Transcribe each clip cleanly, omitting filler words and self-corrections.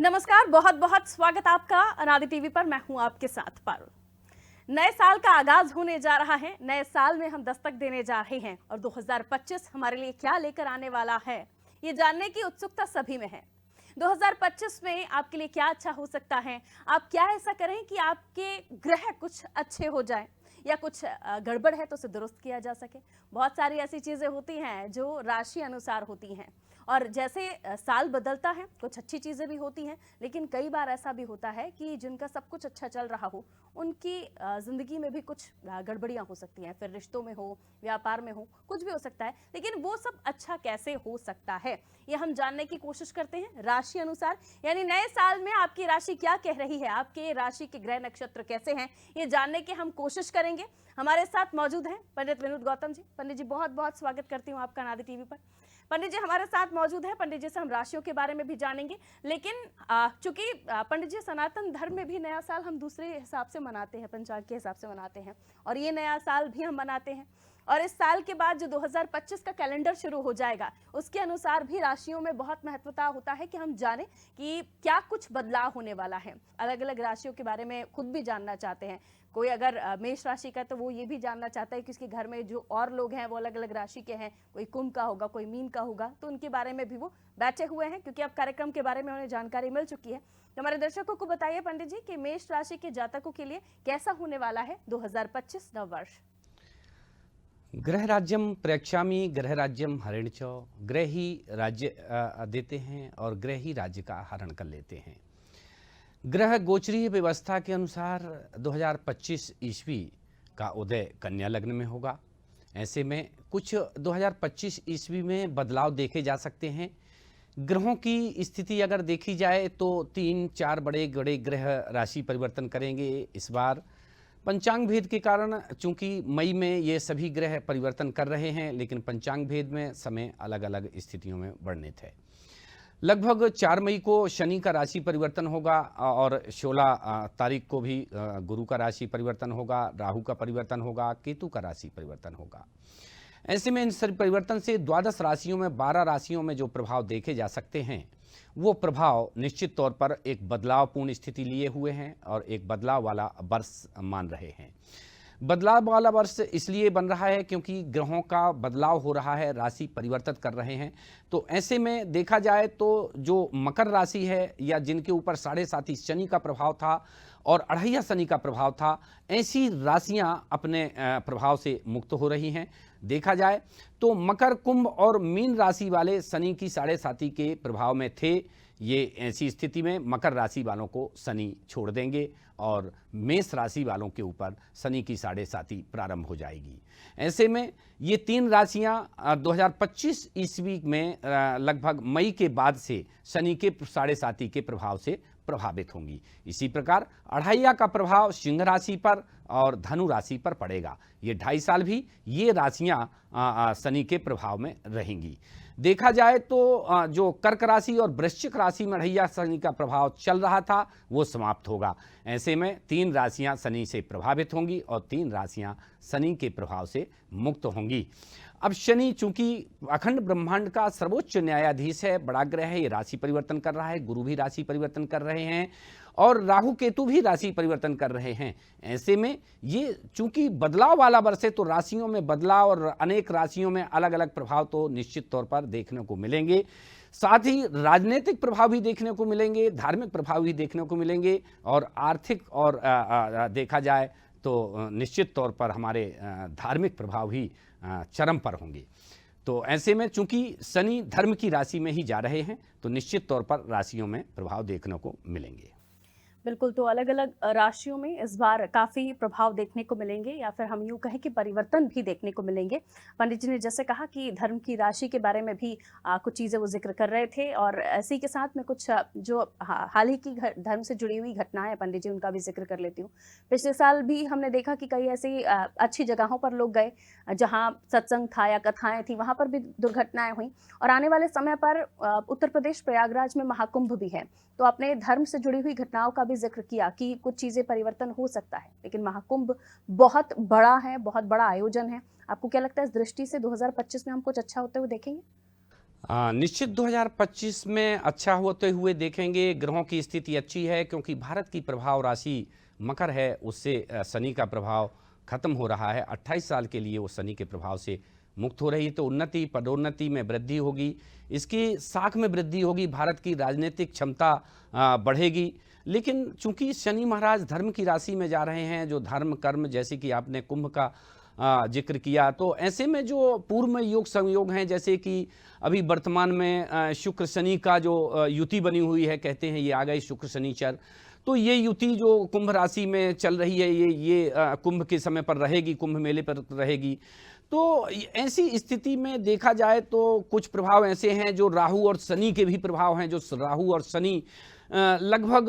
नमस्कार, बहुत बहुत स्वागत आपका अनादि टीवी पर। मैं हूं आपके साथ पारुल। नए साल का आगाज होने जा रहा है। नए साल में हम दस्तक देने जा रहे हैं और 2025 हमारे लिए क्या लेकर आने वाला है, ये जानने की उत्सुकता सभी में है। 2025 में आपके लिए क्या अच्छा हो सकता है? आप क्या ऐसा करें कि आपके ग्रह कुछ अच्छे हो जाएं या कुछ गड़बड़ है तो उसे दुरुस्त किया जा सके। बहुत सारी ऐसी चीजें होती हैं जो राशि अनुसार होती हैं और जैसे साल बदलता है कुछ अच्छी चीजें भी होती हैं, लेकिन कई बार ऐसा भी होता है कि जिनका सब कुछ अच्छा चल रहा हो उनकी जिंदगी में भी कुछ गड़बड़ियां हो सकती हैं। फिर रिश्तों में हो, व्यापार में हो, कुछ भी हो सकता है। लेकिन वो सब अच्छा कैसे हो सकता है, ये हम जानने की कोशिश करते हैं राशि अनुसार। यानी नए साल में आपकी राशि क्या कह रही है, आपके राशि के ग्रह नक्षत्र कैसे हैं, ये जानने की हम कोशिश करेंगे। हमारे साथ मौजूद हैं पंडित विनोद गौतम जी। पंडित जी, बहुत बहुत स्वागत करती हूँ आपका अनादि टीवी पर। पंडित जी हमारे साथ मौजूद है। पंडित जी से हम राशियों के बारे में भी जानेंगे, लेकिन चूंकि पंडित जी सनातन धर्म में भी नया साल हम दूसरे हिसाब से मनाते हैं, पंचांग के हिसाब से मनाते हैं, और ये नया साल भी हम मनाते हैं। और इस साल के बाद जो 2025 का कैलेंडर शुरू हो जाएगा, उसके अनुसार भी राशियों में बहुत महत्वता होता है कि हम जानें कि क्या कुछ बदलाव होने वाला है। अलग अलग राशियों के बारे में खुद भी जानना चाहते हैं। कोई अगर मेष राशि का, तो वो ये भी जानना चाहता है कि उसके घर में जो और लोग हैं वो अलग अलग राशि के हैं। कोई कुंभ का होगा, कोई मीन का होगा, तो उनके बारे में भी वो बैठे हुए हैं, क्योंकि अब कार्यक्रम के बारे में उन्हें जानकारी मिल चुकी है। तो हमारे दर्शकों को बताइए पंडित जी कि मेष राशि के जातकों के लिए कैसा होने वाला है 2025 नववर्ष। ग्रह राज्यम प्रयक्षामि ग्रह राज्यम हरिण च। ग्रह ही राज्य देते हैं और ग्रह ही राज्य का हरण कर लेते हैं। ग्रह गोचरीय व्यवस्था के अनुसार 2025 ईस्वी का उदय कन्या लग्न में होगा। ऐसे में कुछ 2025 ईस्वी में बदलाव देखे जा सकते हैं। ग्रहों की स्थिति अगर देखी जाए तो 3-4 बड़े बड़े ग्रह राशि परिवर्तन करेंगे इस बार। पंचांग भेद के कारण, चूंकि मई में ये सभी ग्रह परिवर्तन कर रहे हैं, लेकिन पंचांग भेद में समय अलग अलग स्थितियों में वर्णित है। लगभग 4 मई को शनि का राशि परिवर्तन होगा और 16 तारीख को भी गुरु का राशि परिवर्तन होगा, राहु का परिवर्तन होगा, केतु का राशि परिवर्तन होगा। ऐसे में इन सभी परिवर्तन से 12 राशियों में 12 राशियों में जो प्रभाव देखे जा सकते हैं, वो प्रभाव निश्चित तौर पर एक बदलावपूर्ण स्थिति लिए हुए हैं और एक बदलाव वाला वर्ष मान रहे हैं। बदलाव वाला वर्ष इसलिए बन रहा है क्योंकि ग्रहों का बदलाव हो रहा है, राशि परिवर्तित कर रहे हैं। तो ऐसे में देखा जाए तो जो मकर राशि है या जिनके ऊपर 7.5 शनि का प्रभाव था और 2.5 शनि का प्रभाव था, ऐसी राशियां अपने प्रभाव से मुक्त हो रही हैं। देखा जाए तो मकर, कुंभ और मीन राशि वाले शनि की 7.5 के प्रभाव में थे। ये ऐसी स्थिति में मकर राशि वालों को शनि छोड़ देंगे और मेष राशि वालों के ऊपर शनि की 7.5 प्रारंभ हो जाएगी। ऐसे में ये 3 राशियां 2025 ईस्वी में लगभग मई के बाद से शनि के 7.5 के प्रभाव से प्रभावित होंगी। इसी प्रकार 2.5 का प्रभाव सिंह राशि पर और धनु राशि पर पड़ेगा। ये 2.5 साल भी ये राशियां शनि के प्रभाव में रहेंगी। देखा जाए तो जो कर्क राशि और वृश्चिक राशि में 2.5 शनि का प्रभाव चल रहा था, वो समाप्त होगा। ऐसे में 3 राशियां शनि से प्रभावित होंगी और 3 राशियां शनि के प्रभाव से मुक्त होंगी। अब शनि चूंकि अखंड ब्रह्मांड का सर्वोच्च न्यायाधीश है, बड़ा ग्रह है, ये राशि परिवर्तन कर रहा है, गुरु भी राशि परिवर्तन कर रहे हैं और राहु केतु भी राशि परिवर्तन कर रहे हैं। ऐसे में ये चूंकि बदलाव वाला वर्ष है, तो राशियों में बदलाव और अनेक राशियों में अलग अलग प्रभाव तो निश्चित तौर पर देखने को मिलेंगे। साथ ही राजनीतिक प्रभाव भी देखने को मिलेंगे, धार्मिक प्रभाव भी देखने को मिलेंगे और आर्थिक और देखा जाए तो निश्चित तौर पर हमारे धार्मिक प्रभाव भी चरम पर होंगे। तो ऐसे में चूंकि शनि धर्म की राशि में ही जा रहे हैं, तो निश्चित तौर पर राशियों में प्रभाव देखने को मिलेंगे। बिल्कुल, तो अलग अलग राशियों में इस बार काफ़ी प्रभाव देखने को मिलेंगे, या फिर हम यूँ कहें कि परिवर्तन भी देखने को मिलेंगे। पंडित जी ने जैसे कहा कि धर्म की राशि के बारे में भी कुछ चीज़ें वो जिक्र कर रहे थे, और इसी के साथ में कुछ जो हाल ही की धर्म से जुड़ी हुई घटनाएं हैं पंडित जी, उनका भी जिक्र कर लेती हूँ। पिछले साल भी हमने देखा कि कई ऐसी अच्छी जगहों पर लोग गए जहाँ सत्संग था या कथाएँ थी, वहाँ पर भी दुर्घटनाएं हुई। और आने वाले समय पर उत्तर प्रदेश प्रयागराज में महाकुंभ भी है, तो आपने धर्म से जुड़ी हुई घटनाओं का भी जिक्र किया कि कुछ चीजें परिवर्तन हो सकता है, लेकिन महाकुंभ बहुत बड़ा है, बहुत बड़ा आयोजन है। आपको क्या लगता है इस दृष्टि से 2025 में हम कुछ अच्छा होते हुए देखेंगे? निश्चित 2025 में अच्छा होते हुए देखेंगे। ग्रहों की स्थिति अच्छी है क्योंकि भारत की प्रभाव राशि मकर है, उससे शनि का प्रभाव खत्म हो रहा है। 28 साल के लिए वो शनि के प्रभाव से मुक्त हो रही है, तो उन्नति पदोन्नति में वृद्धि होगी, इसकी साख में वृद्धि होगी, भारत की राजनीतिक क्षमता बढ़ेगी। लेकिन चूंकि शनि महाराज धर्म की राशि में जा रहे हैं, जो धर्म कर्म जैसे कि आपने कुंभ का जिक्र किया, तो ऐसे में जो पूर्व में योग संयोग हैं, जैसे कि अभी वर्तमान में शुक्र शनि का जो युति बनी हुई है, कहते हैं ये आ गई शुक्र शनिचर, तो ये युति जो कुंभ राशि में चल रही है, ये कुंभ के समय पर रहेगी, कुंभ मेले पर रहेगी। तो ऐसी स्थिति में देखा जाए तो कुछ प्रभाव ऐसे हैं जो राहु और शनि के भी प्रभाव हैं, जो राहु और शनि लगभग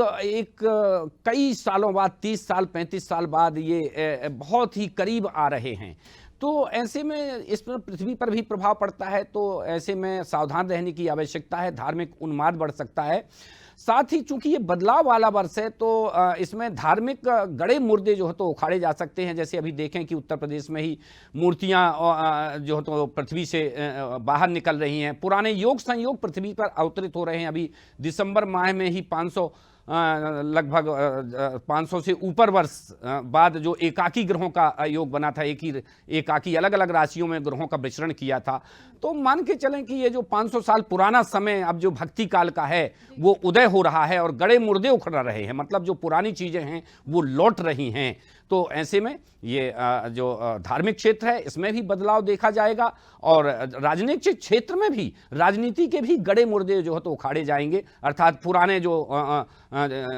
कई सालों बाद, 30 साल 35 साल बाद ये बहुत ही करीब आ रहे हैं। तो ऐसे में इस पर पृथ्वी पर भी प्रभाव पड़ता है, तो ऐसे में सावधान रहने की आवश्यकता है, धार्मिक उन्माद बढ़ सकता है। साथ ही चूंकि ये बदलाव वाला वर्ष है, तो इसमें धार्मिक गड़े मुर्दे जो है तो उखाड़े जा सकते हैं। जैसे अभी देखें कि उत्तर प्रदेश में ही मूर्तियां जो है तो पृथ्वी से बाहर निकल रही हैं, पुराने योग संयोग पृथ्वी पर अवतरित हो रहे हैं। अभी दिसंबर माह में ही 500 लगभग 500 से ऊपर वर्ष बाद जो एकाकी ग्रहों का योग बना था, एक ही एकाकी अलग अलग राशियों में ग्रहों का विचरण किया था, तो मान के चलें कि ये जो 500 साल पुराना समय अब जो भक्ति काल का है वो उदय हो रहा है और गड़े मुर्दे उखड़ रहे हैं, मतलब जो पुरानी चीज़ें हैं वो लौट रही हैं। तो ऐसे में ये जो धार्मिक क्षेत्र है इसमें भी बदलाव देखा जाएगा और राजनीतिक क्षेत्र में भी राजनीति के भी गड़े मुर्दे जो है तो उखाड़े जाएंगे। अर्थात पुराने जो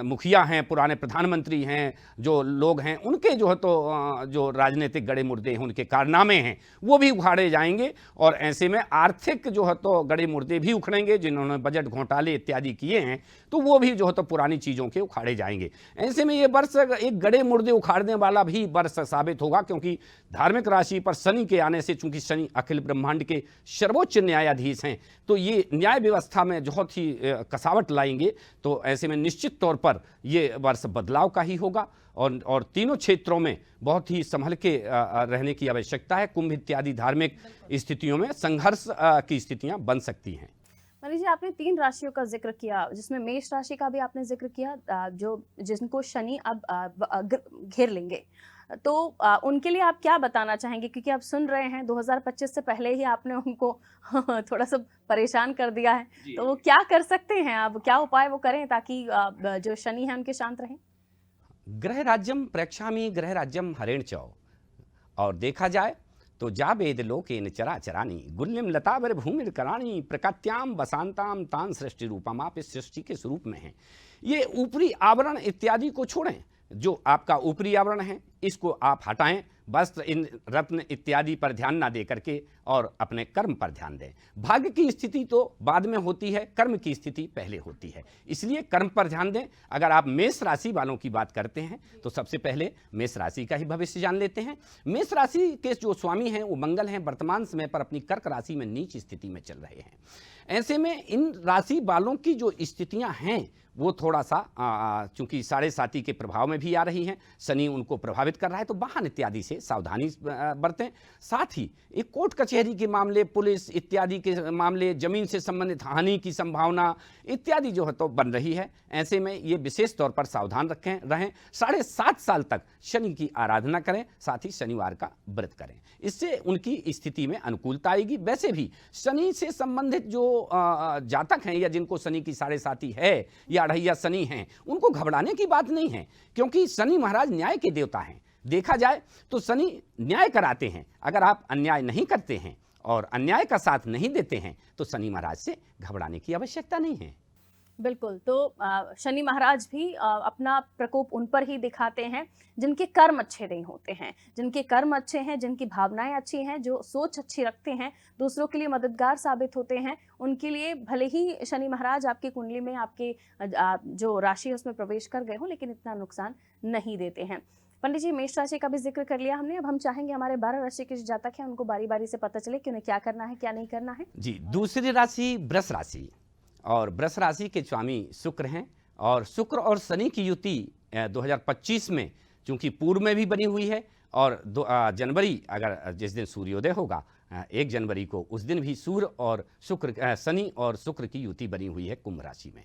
मुखिया हैं, पुराने प्रधानमंत्री हैं, जो लोग हैं, उनके जो है तो जो राजनीतिक गड़े मुर्दे हैं, उनके कारनामे हैं, वो भी उखाड़े जाएंगे। और ऐसे में आर्थिक जो है तो गड़े मुर्दे भी उखड़ेंगे, जिन्होंने बजट घोटाले इत्यादि किए हैं, तो वो भी जो है तो पुरानी चीज़ों के उखाड़े जाएंगे। ऐसे में ये वर्ष एक गड़े मुर्दे उखाड़ने वाला भी वर्ष साबित होगा, क्योंकि धार्मिक राशि पर शनि के आने से, चूंकि शनि अखिल ब्रह्मांड के सर्वोच्च न्यायाधीश हैं, तो ये न्याय व्यवस्था में बहुत ही कसावट लाएंगे। तो ऐसे में निश्चित तौर पर ये वर्ष बदलाव का ही होगा और तीनों क्षेत्रों में बहुत ही संभल के रहने की आवश्यकता है। कुंभ इत्यादि धार्मिक स्थितियों में संघर्ष की स्थितियां बन सकती हैं। मनीष जी, आपने 3 राशियों का जिक्र किया, जिसमें मेष राशि का भी आपने जिक्र किया, जो जिनको शनि अब घेर लेंगे, तो उनके लिए आप क्या बताना चाहेंगे? क्योंकि आप सुन रहे हैं 2025 से पहले ही आपने उनको थोड़ा सा परेशान कर दिया है, तो वो क्या कर सकते हैं? अब क्या उपाय वो करें ताकि जो शनि है उनके शांत रहें? ग्रह राज्यम प्रेक्षामि ग्रह राज्यम हरेण च, और देखा जाए तो जा वेद लोकेन चराचरानी गुल्यम लतावर भूमिर कराणी प्रकात्याम बसांताम तान सृष्टि रूपम। आप इस सृष्टि के स्वरूप में हैं। ये ऊपरी आवरण इत्यादि को छोड़ें, जो आपका ऊपरी आवरण है इसको आप हटाएं, वस्त्र इन रत्न इत्यादि पर ध्यान ना दे करके और अपने कर्म पर ध्यान दें। भाग्य की स्थिति तो बाद में होती है, कर्म की स्थिति पहले होती है, इसलिए कर्म पर ध्यान दें। अगर आप मेष राशि वालों की बात करते हैं तो सबसे पहले मेष राशि का ही भविष्य जान लेते हैं। मेष राशि के जो स्वामी हैं वो मंगल हैं, वर्तमान समय पर अपनी कर्क राशि में नीच स्थिति में चल रहे हैं। ऐसे में इन राशि वालों की जो स्थितियां हैं वो थोड़ा सा चूंकि 7.5 के प्रभाव में भी आ रही हैं, शनि उनको प्रभावित कर रहा है, तो वाहन इत्यादि से सावधानी बरतें। साथ ही एक कोर्ट कचहरी के मामले, पुलिस इत्यादि के मामले, जमीन से संबंधित हानि की संभावना इत्यादि जो है तो बन रही है। ऐसे में ये विशेष तौर पर सावधान रहें। 7.5 साल तक शनि की आराधना करें, साथ ही शनिवार का व्रत करें, इससे उनकी स्थिति में अनुकूलता आएगी। वैसे भी शनि से संबंधित जो जातक हैं या जिनको शनि की 7.5 है या अढ़ैया शनि हैं, उनको घबराने की बात नहीं है, क्योंकि शनि महाराज न्याय के देवता हैं। देखा जाए तो शनि न्याय कराते हैं। अगर आप अन्याय नहीं करते हैं और अन्याय का साथ नहीं देते हैं तो शनि महाराज से घबराने की आवश्यकता नहीं है। बिल्कुल, तो शनि महाराज भी अपना प्रकोप उन पर ही दिखाते हैं जिनके कर्म अच्छे नहीं होते हैं, जिनके कर्म अच्छे हैं, जिनकी भावनाएं अच्छी हैं, जो सोच अच्छी रखते हैं, दूसरों के लिए मददगार साबित होते हैं, उनके लिए भले ही शनि महाराज आपकी कुंडली में आपके जो राशि है उसमें प्रवेश कर गए हों, लेकिन इतना नुकसान नहीं देते हैं। पंडित जी, मेष राशि का भी जिक्र कर लिया हमने, अब हम चाहेंगे हमारे 12 राशि के जो जातक हैं उनको बारी बारी से पता चले कि उन्हें क्या करना है, क्या नहीं करना है। जी, दूसरी राशि वृष राशि, और वृष राशि के स्वामी शुक्र हैं, और शुक्र और शनि की युति 2025 में चूंकि पूर्व में भी बनी हुई है और जनवरी अगर जिस दिन सूर्योदय होगा 1 जनवरी को उस दिन भी सूर्य और शुक्र शनि और शुक्र की युति बनी हुई है कुंभ राशि में।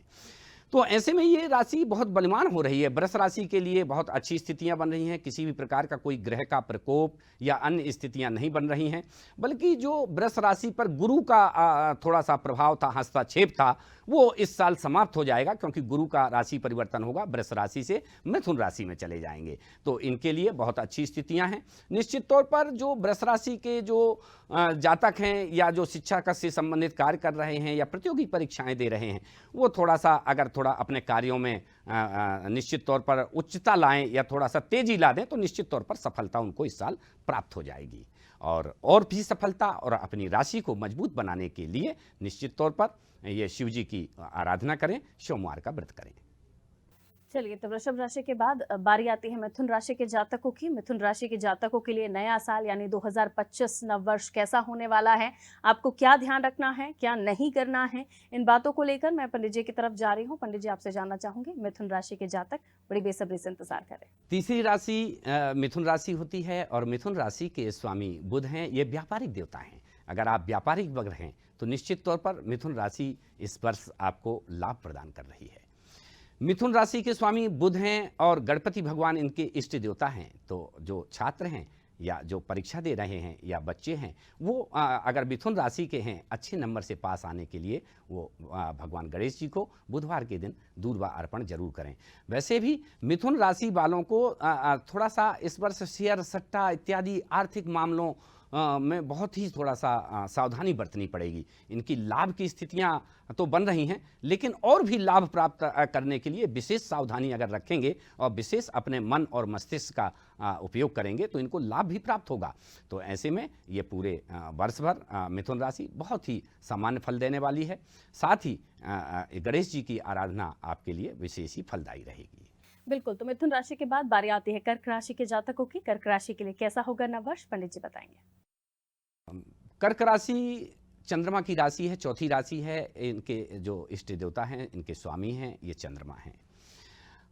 तो ऐसे में ये राशि बहुत बलवान हो रही है। वृष राशि के लिए बहुत अच्छी स्थितियां बन रही हैं, किसी भी प्रकार का कोई ग्रह का प्रकोप या अन्य स्थितियां नहीं बन रही हैं, बल्कि जो वृष राशि पर गुरु का थोड़ा सा प्रभाव था, हस्तक्षेप था, वो इस साल समाप्त हो जाएगा, क्योंकि गुरु का राशि परिवर्तन होगा, वृष राशि से मिथुन राशि में चले जाएंगे। तो इनके लिए बहुत अच्छी स्थितियां हैं। निश्चित तौर पर जो वृष राशि के जो जातक हैं या जो शिक्षा से संबंधित कार्य कर रहे हैं या प्रतियोगी परीक्षाएं दे रहे हैं, वो थोड़ा सा अगर थोड़ा अपने कार्यों में निश्चित तौर पर उच्चता लाएं या थोड़ा सा तेजी ला दें, तो निश्चित तौर पर सफलता उनको इस साल प्राप्त हो जाएगी। और भी सफलता और अपनी राशि को मजबूत बनाने के लिए निश्चित तौर पर ये शिव जी की आराधना करें, सोमवार का व्रत करें। चलिए, तो वृषभ राशि के बाद बारी आती है मिथुन राशि के जातकों की। मिथुन राशि के जातकों के लिए नया साल यानी 2025 नववर्ष कैसा होने वाला है, आपको क्या ध्यान रखना है, क्या नहीं करना है, इन बातों को लेकर मैं पंडित जी की तरफ जा रही हूँ। पंडित जी, आपसे जानना चाहूंगी, मिथुन राशि के जातक बड़ी बेसब्री से इंतजार कर रहे हैं। तीसरी राशि मिथुन राशि होती है और मिथुन राशि के स्वामी बुध हैं, ये व्यापारिक देवता हैं। अगर आप व्यापारिक वर्ग हैं तो निश्चित तौर पर मिथुन राशि इस वर्ष आपको लाभ प्रदान कर रही है। मिथुन राशि के स्वामी बुध हैं और गणपति भगवान इनके इष्ट देवता हैं। तो जो छात्र हैं या जो परीक्षा दे रहे हैं या बच्चे हैं, वो अगर मिथुन राशि के हैं, अच्छे नंबर से पास आने के लिए वो भगवान गणेश जी को बुधवार के दिन दूर्वा अर्पण जरूर करें। वैसे भी मिथुन राशि वालों को थोड़ा सा इस वर्ष शेयर सट्टा इत्यादि आर्थिक मामलों में बहुत ही थोड़ा सा सावधानी बरतनी पड़ेगी। इनकी लाभ की स्थितियां तो बन रही हैं, लेकिन और भी लाभ प्राप्त करने के लिए विशेष सावधानी अगर रखेंगे और विशेष अपने मन और मस्तिष्क का उपयोग करेंगे तो इनको लाभ भी प्राप्त होगा। तो ऐसे में ये पूरे वर्ष भर मिथुन राशि बहुत ही सामान्य फल देने वाली है। साथ ही गणेश जी की आराधना आपके लिए विशेष ही फलदायी रहेगी। बिल्कुल, तो मिथुन राशि के बाद बारी आती है कर्क राशि के जातकों की। कर्क राशि के लिए कैसा होगा नववर्ष, पंडित जी बताएंगे। कर्क राशि चंद्रमा की राशि है, चौथी राशि है। इनके जो इष्ट देवता हैं, इनके स्वामी हैं, ये चंद्रमा हैं।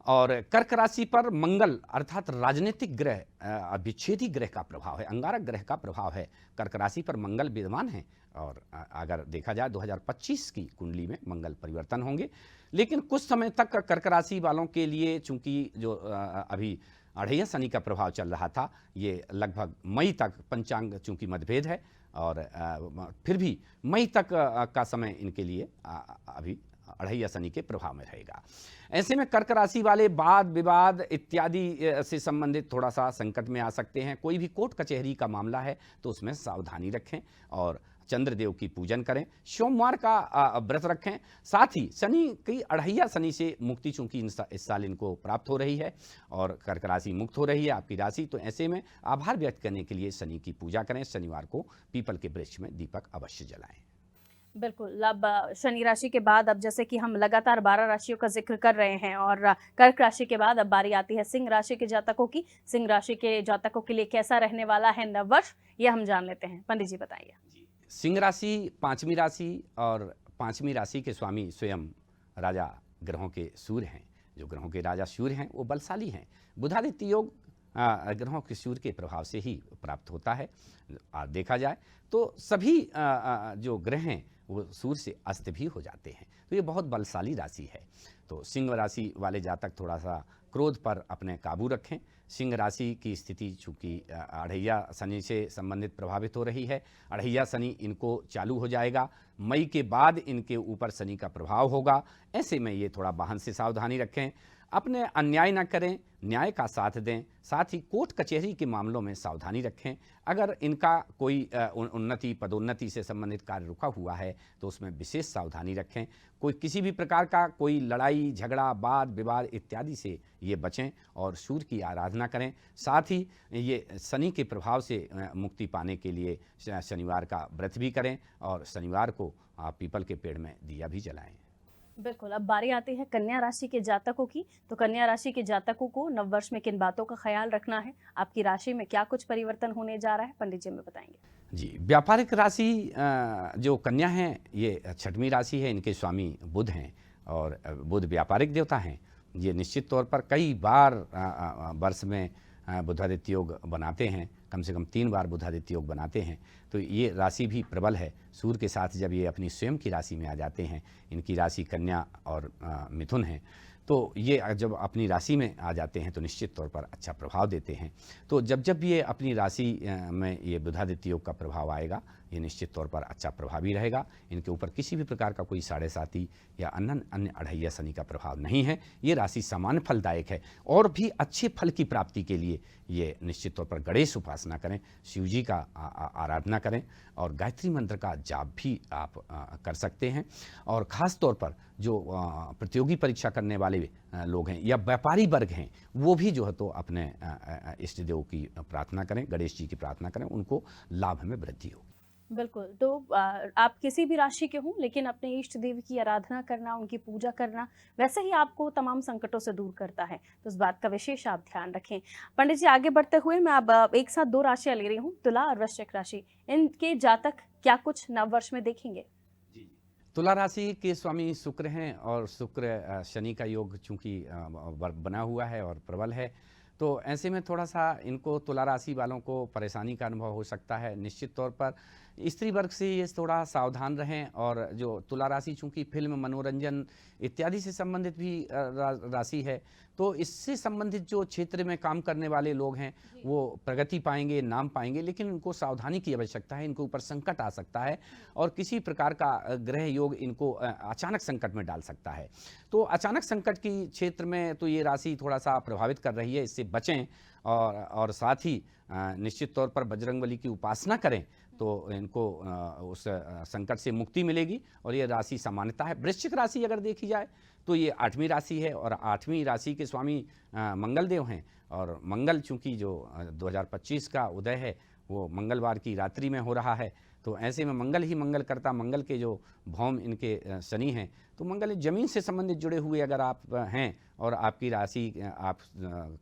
और कर्क राशि पर मंगल अर्थात राजनीतिक ग्रह, विच्छेदी ग्रह का प्रभाव है, अंगारक ग्रह का प्रभाव है। कर्क राशि पर मंगल विद्यमान है और अगर देखा जाए 2025 की कुंडली में मंगल परिवर्तन होंगे, लेकिन कुछ समय तक कर्क राशि वालों के लिए चूंकि जो अभी अढ़ैया शनि का प्रभाव चल रहा था, ये लगभग मई तक, पंचांग चूंकि मतभेद है और फिर भी मई तक का समय इनके लिए अभी अढ़ैया शनि के प्रभाव में रहेगा। ऐसे में कर्क राशि वाले वाद विवाद इत्यादि से संबंधित थोड़ा सा संकट में आ सकते हैं। कोई भी कोर्ट कचहरी का मामला है तो उसमें सावधानी रखें और चंद्रदेव की पूजन करें, सोमवार का व्रत रखें। साथ ही शनि की अढ़ैया शनि से मुक्ति चूंकि इस साल इनको प्राप्त हो रही है और कर्क राशि मुक्त हो रही है आपकी राशि, तो ऐसे में आभार व्यक्त करने के लिए शनि की पूजा करें। शनिवार को पीपल के वृक्ष में दीपक अवश्य जलाएं। बिल्कुल, अब शनि राशि के बाद अब जैसे कि हम लगातार 12 राशियों का जिक्र कर रहे हैं और कर्क राशि के बाद अब बारी आती है सिंह राशि के जातकों की। सिंह राशि के जातकों के लिए कैसा रहने वाला है नववर्ष, ये हम जान लेते हैं। पंडित जी बताइए। सिंह राशि पांचवी राशि और पांचवी राशि के स्वामी स्वयं राजा ग्रहों के सूर्य हैं। जो ग्रहों के राजा सूर्य हैं वो बलशाली हैं। बुधादित्य योग ग्रहों के सूर्य के प्रभाव से ही प्राप्त होता है। देखा जाए तो सभी जो ग्रह हैं वो सूर्य से अस्त भी हो जाते हैं, तो ये बहुत बलशाली राशि है। तो सिंह राशि वाले जातक थोड़ा सा क्रोध पर अपने काबू रखें। सिंह राशि की स्थिति चूंकि अढ़ैया शनि से संबंधित प्रभावित हो रही है। अढ़ैया शनि इनको चालू हो जाएगा, मई के बाद इनके ऊपर शनि का प्रभाव होगा। ऐसे में ये थोड़ा वाहन से सावधानी रखें, अपने अन्याय न करें, न्याय का साथ दें। साथ ही कोर्ट कचहरी के मामलों में सावधानी रखें। अगर इनका कोई उन्नति पदोन्नति से संबंधित कार्य रुका हुआ है तो उसमें विशेष सावधानी रखें। कोई किसी भी प्रकार का कोई लड़ाई झगड़ा वाद विवाद इत्यादि से ये बचें और सूर्य की आराधना करें। साथ ही ये शनि के प्रभाव से मुक्ति पाने के लिए शनिवार का व्रत भी करें और शनिवार को पीपल के पेड़ में दिया भी जलाएं। बिल्कुल, अब बारी आती है कन्या राशि के जातकों की। तो कन्या राशि के जातकों को नववर्ष में किन बातों का ख्याल रखना है, आपकी राशि में क्या कुछ परिवर्तन होने जा रहा है, पंडित जी में बताएंगे। जी, व्यापारिक राशि जो कन्या है ये छठवीं राशि है। इनके स्वामी बुध हैं और बुध व्यापारिक देवता हैं। ये निश्चित तौर पर कई बार वर्ष में बुधादित्य योग बनाते हैं कम से कम 3 बार बुधादित्य योग बनाते हैं, तो ये राशि भी प्रबल है। सूर्य के साथ जब ये अपनी स्वयं की राशि में आ जाते हैं, इनकी राशि कन्या और मिथुन है, तो ये जब अपनी राशि में आ जाते हैं तो निश्चित तौर पर अच्छा प्रभाव देते हैं। तो जब जब ये अपनी राशि में ये बुधादित्य योग का प्रभाव आएगा, ये निश्चित तौर पर अच्छा प्रभावी रहेगा। इनके ऊपर किसी भी प्रकार का कोई साढ़े साती या अन्य अढ़ैया शनि का प्रभाव नहीं है। ये राशि सामान्य फलदायक है। और भी अच्छे फल की प्राप्ति के लिए ये निश्चित तौर पर गणेश उपासना करें, शिव जी का आराधना करें और गायत्री मंत्र का जाप भी आप कर सकते हैं। और ख़ास तौर पर जो प्रतियोगी परीक्षा करने वाले लोग हैं या व्यापारी वर्ग हैं, वो भी जो है तो अपने इष्ट देव की प्रार्थना करें, गणेश जी की प्रार्थना करें, उनको लाभ में वृद्धि हो। बिल्कुल। तो आप किसी भी राशि के हों, लेकिन अपने इष्ट देव की आराधना करना, उनकी पूजा करना वैसे ही आपको तमाम संकटों से दूर करता है, तो इस बात का विशेष आप ध्यान रखें। पंडित जी, आगे बढ़ते हुए मैं अब एक साथ 2 राशियां ले रही हूँ, तुला और वृश्चिक राशि। इनके जातक क्या कुछ नव वर्ष में देखेंगे? तुला राशि के स्वामी शुक्र हैं और शुक्र शनि का योग चूंकि बना हुआ है और प्रबल है, तो ऐसे में थोड़ा सा इनको तुला राशि वालों को परेशानी का अनुभव हो सकता है। निश्चित तौर पर स्त्री वर्ग से ये थोड़ा सावधान रहें। और जो तुला राशि चूंकि फिल्म, मनोरंजन इत्यादि से संबंधित भी राशि है, तो इससे संबंधित जो क्षेत्र में काम करने वाले लोग हैं वो प्रगति पाएंगे, नाम पाएंगे, लेकिन उनको सावधानी की आवश्यकता है। इनके ऊपर संकट आ सकता है और किसी प्रकार का ग्रह योग इनको अचानक संकट में डाल सकता है। तो अचानक संकट की क्षेत्र में तो ये राशि थोड़ा सा प्रभावित कर रही है, इससे बचें। और साथ ही निश्चित तौर पर बजरंगबली की उपासना करें तो इनको उस संकट से मुक्ति मिलेगी और ये राशि सामान्यता है। वृश्चिक राशि अगर देखी जाए तो ये 8वीं राशि है और 8वीं राशि के स्वामी मंगल देव हैं। और मंगल चूंकि जो 2025 का उदय है वो मंगलवार की रात्रि में हो रहा है, तो ऐसे में मंगल ही मंगल करता, मंगल के जो भौम इनके शनि हैं, तो मंगल जमीन से संबंधित जुड़े हुए अगर आप हैं और आपकी राशि आप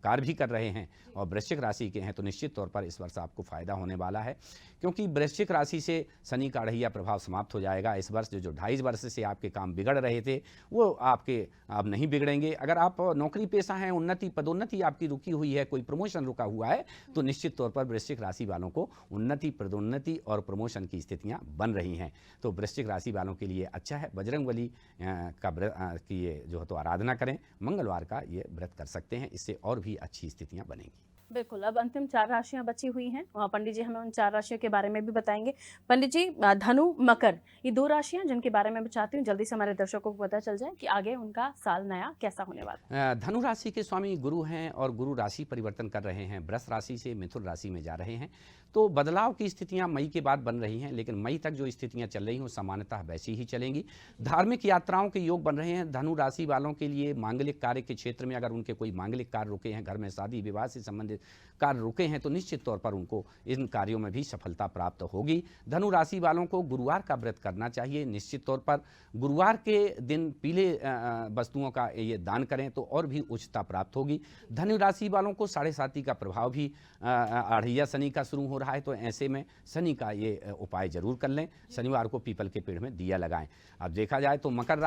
कार्य भी कर रहे हैं और वृश्चिक राशि के हैं, तो निश्चित तौर पर इस वर्ष आपको फायदा होने वाला है। क्योंकि वृश्चिक राशि से शनि का अढ़ैया प्रभाव समाप्त हो जाएगा इस वर्ष। जो 2.5 वर्ष से आपके काम बिगड़ रहे थे वो आपके अब नहीं बिगड़ेंगे। अगर आप नौकरी पेशा हैं, उन्नति पदोन्नति आपकी रुकी हुई है, कोई प्रमोशन रुका हुआ है, तो निश्चित तौर पर वृश्चिक राशि वालों को उन्नति, पदोन्नति और प्रमोशन की स्थितियां बन रही हैं। तो वृश्चिक राशि वालों के लिए अच्छा है। बजरंगबली की ये जो है तो आराधना करें, मंगलवार का ये व्रत कर सकते हैं, इससे और भी अच्छी स्थितियां बनेंगी। बिल्कुल। अब अंतिम 4 राशियां बची हुई हैं, पंडित जी हमें उन 4 राशियों के बारे में भी बताएंगे। पंडित जी, धनु, मकर, ये 2 राशियां जिनके बारे में मैं चाहती हूँ जल्दी से हमारे दर्शकों को पता चल जाए कि आगे उनका साल नया कैसा होने वाला है। धनु राशि के स्वामी गुरु हैं और गुरु राशि परिवर्तन कर रहे हैं, वृष राशि से मिथुन राशि में जा रहे हैं। तो बदलाव की स्थितियां मई के बाद बन रही हैं, लेकिन मई तक जो स्थितियां चल रही हैं सामान्यतः वैसी ही चलेंगी। धार्मिक यात्राओं के योग बन रहे हैं धनु राशि वालों के लिए। मांगलिक कार्य के क्षेत्र में अगर उनके कोई मांगलिक कार्य रुके हैं, घर में शादी विवाह से संबंधित कार्य रुके हैं, तो निश्चित तौर पर उनको इन कार्यों में भी सफलता प्राप्त होगी। धनु राशि वालों को गुरुवार का व्रत करना चाहिए। निश्चित तौर पर गुरुवार के दिन पीले वस्तुओं का ये दान करें तो और भी उच्चता प्राप्त होगी। धनु राशि वालों को साढ़े साती का प्रभाव भी अढ़ैया शनि का शुरू हो रहा है, तो ऐसे में शनि का ये उपाय जरूर कर लें। शनिवार को पीपल के पेड़ में दिया लगाएं। अब देखा जाए तो मकर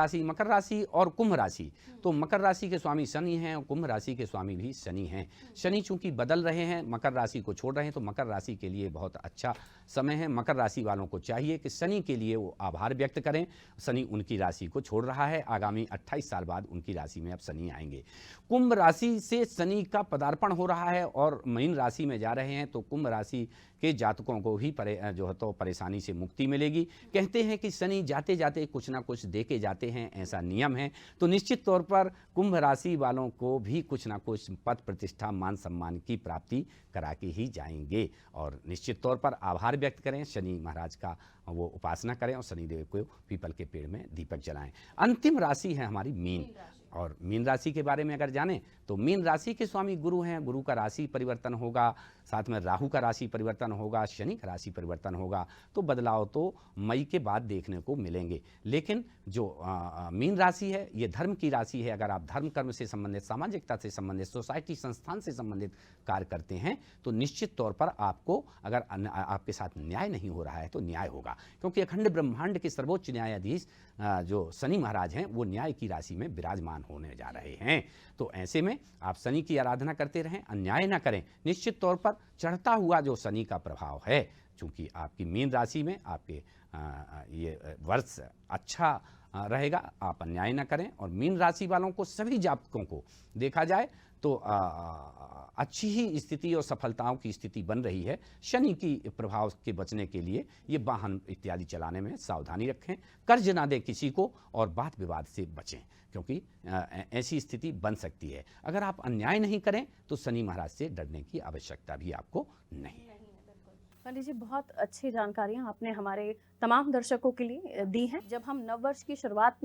राशि और कुंभ राशि, तो मकर राशि के स्वामी शनि हैं और कुंभ राशि के स्वामी भी शनि हैं। शनि चूंकि बदल रहे हैं, मकर राशि को छोड़ रहे हैं, तो मकर राशि के लिए बहुत अच्छा समय है। मकर राशि वालों को चाहिए कि शनि के लिए वो आभार व्यक्त करें। शनि उनकी राशि को छोड़ रहा है, आगामी 28 साल बाद उनकी राशि में अब शनि आएंगे। कुंभ राशि से शनि का पदार्पण हो रहा है और मीन राशि में जा रहे हैं, तो कुंभ राशि के जातकों को भी जो है तो परेशानी से मुक्ति मिलेगी। कहते हैं कि शनि जाते जाते कुछ ना कुछ दे के जाते हैं, ऐसा नियम है। तो निश्चित तौर पर कुंभ राशि वालों को भी कुछ ना कुछ पद प्रतिष्ठा, मान सम्मान की प्राप्ति करा के ही जाएंगे। और निश्चित तौर पर आभार व्यक्त करें, शनि महाराज का वो उपासना करें और शनिदेव को पीपल के पेड़ में दीपक जलाएं। अंतिम राशि है हमारी मीन। और मीन राशि के बारे में अगर जानें तो मीन राशि के स्वामी गुरु हैं। गुरु का राशि परिवर्तन होगा, साथ में राहु का राशि परिवर्तन होगा, शनि का राशि परिवर्तन होगा। तो बदलाव तो मई के बाद देखने को मिलेंगे। लेकिन जो मीन राशि है ये धर्म की राशि है। अगर आप धर्म कर्म से संबंधित, सामाजिकता से संबंधित, सोसाइटी संस्थान से संबंधित कार्य करते हैं तो निश्चित तौर पर आपको अगर आपके साथ न्याय नहीं हो रहा है तो न्याय होगा। क्योंकि अखंड ब्रह्मांड के सर्वोच्च न्यायाधीश जो शनि महाराज हैं वो न्याय की राशि में विराजमान होने जा रहे हैं। तो ऐसे में आप शनि की आराधना करते रहें, अन्याय ना करें। निश्चित तौर पर चढ़ता हुआ जो शनि का प्रभाव है, चूंकि आपकी मीन राशि में आपके ये वर्ष अच्छा रहेगा, आप अन्याय न करें। और मीन राशि वालों को, सभी जातकों को देखा जाए तो अच्छी ही स्थिति और सफलताओं की स्थिति बन रही है। शनि की प्रभाव के बचने के लिए ये वाहन इत्यादि चलाने में सावधानी रखें, कर्ज ना दें किसी को और वाद विवाद से बचें, क्योंकि ऐसी स्थिति बन सकती है। अगर आप अन्याय नहीं करें तो शनि महाराज से डरने की आवश्यकता भी आपको नहीं है। पंडित जी, बहुत अच्छी जानकारियां आपने हमारे तमाम दर्शकों के लिए दी हैं। जब हम नववर्ष की शुरुआत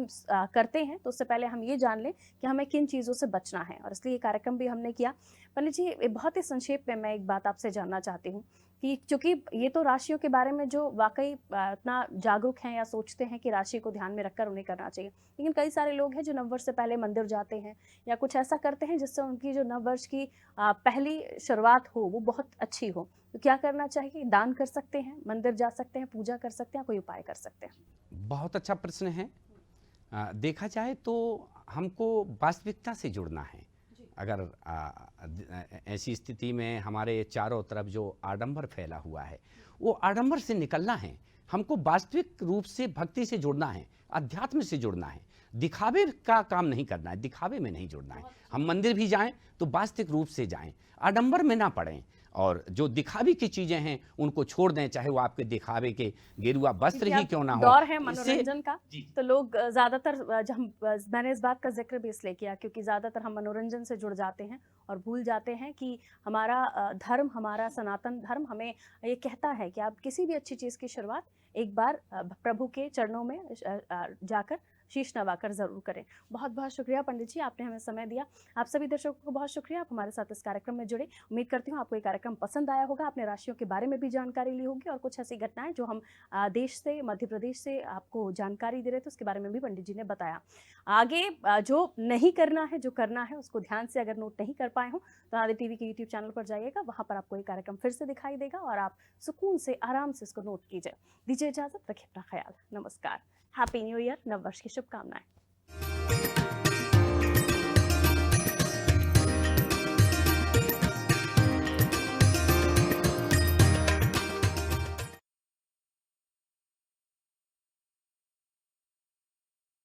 करते हैं तो उससे पहले हम ये जान लें कि हमें किन चीज़ों से बचना है, और इसलिए ये कार्यक्रम भी हमने किया। पंडित जी, बहुत ही संक्षेप में मैं एक बात आपसे जानना चाहती हूँ कि चूंकि ये तो राशियों के बारे में जो वाकई इतना जागरूक हैं या सोचते हैं कि राशि को ध्यान में रखकर उन्हें करना चाहिए, लेकिन कई सारे लोग हैं जो नववर्ष से पहले मंदिर जाते हैं या कुछ ऐसा करते हैं जिससे उनकी जो नववर्ष की पहली शुरुआत हो वो बहुत अच्छी हो। तो क्या करना चाहिए? दान कर सकते हैं, मंदिर जा सकते हैं, पूजा कर सकते हैं, कोई उपाय कर सकते हैं? बहुत अच्छा प्रश्न है। देखा जाए तो हमको वास्तविकता से जुड़ना है। अगर ऐसी स्थिति में हमारे चारों तरफ जो आडंबर फैला हुआ है, वो आडंबर से निकलना है। हमको वास्तविक रूप से भक्ति से जुड़ना है, अध्यात्म से जुड़ना है। दिखावे का काम नहीं करना है, दिखावे में नहीं जुड़ना है। हम मंदिर भी जाएं तो वास्तविक रूप से जाएं, आडंबर में ना पड़ें, और जो दिखावे की चीजें हैं उनको छोड़ दें, चाहे वो आपके दिखावे के गेरुआ वस्त्र ही क्यों ना हो। दौर है मनोरंजन का, तो लोग ज्यादातर, मैंने इस बात का जिक्र भी इसलिए किया क्योंकि ज्यादातर हम मनोरंजन से जुड़ जाते हैं और भूल जाते हैं कि हमारा धर्म, हमारा सनातन धर्म हमें ये कहता है कि आप किसी भी अच्छी चीज की शुरुआत एक बार प्रभु के चरणों में जाकर शीश नवाकर जरूर करें। बहुत बहुत शुक्रिया पंडित जी, आपने हमें समय दिया। आप सभी दर्शकों को बहुत शुक्रिया, आप हमारे साथ इस कार्यक्रम में जुड़े। उम्मीद करती हूँ आपको ये कार्यक्रम पसंद आया होगा, आपने राशियों के बारे में भी जानकारी ली होगी और कुछ ऐसी घटनाएं जो हम देश से, मध्य प्रदेश से आपको जानकारी दे रहे थे उसके बारे में भी पंडित जी ने बताया। आगे जो नहीं करना है, जो करना है उसको ध्यान से अगर नोट नहीं कर पाए हो तो आदि टीवी के यूट्यूब चैनल पर जाइएगा, वहाँ पर आपको ये कार्यक्रम फिर से दिखाई देगा और आप सुकून से, आराम से इसको नोट कीजिए। दीजिए इजाजत, रखिए अपना ख्याल, नमस्कार, हैप्पी न्यू ईयर, नववर्ष की शुभकामनाएं।